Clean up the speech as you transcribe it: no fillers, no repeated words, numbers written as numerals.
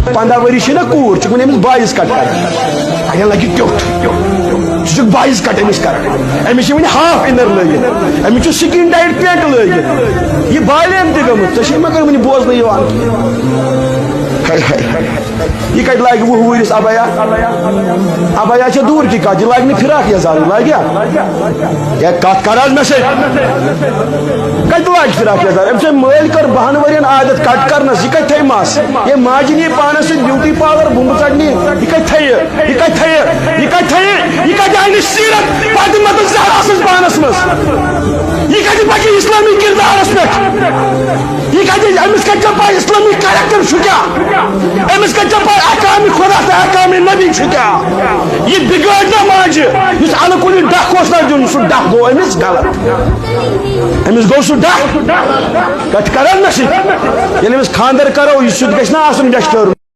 15 worry ना कूर one Amish बाइस cut कर अगेन लगे ट्युट बाइस कट अमिस कर अमिस वन हाफ इनर लगित अमिस स्किन टाइट पेंट लगित यह बालेम तम मगर वन बोजन ये कट लाग वो वरिस अबया अबया दूर की कत लाग फिराक यजान लाग या कत कर मे से कत लाग फिराक यजान अम मल कर 12 वरियन आदत कट करनस यह कत मस ये माजनी पानस ब्यूटी पार्लर बुम चढ़नी यह कत सीरत फातिमा ज़हरा पानस मज यह कत पकि इस्लामी किरदारस पे यह कत अमिस कत पा इस्लामी कैरेक्टर क्या अमिस कत पा अहकाम खुदा तो अहकाम नबी क्या यह बिगड़ना माज इस अलकुल डख ना दिन सह डख गो अमिस गलत अमिस गो सह डख कत कर ये खानदर करो यह गना डिस्टर्ब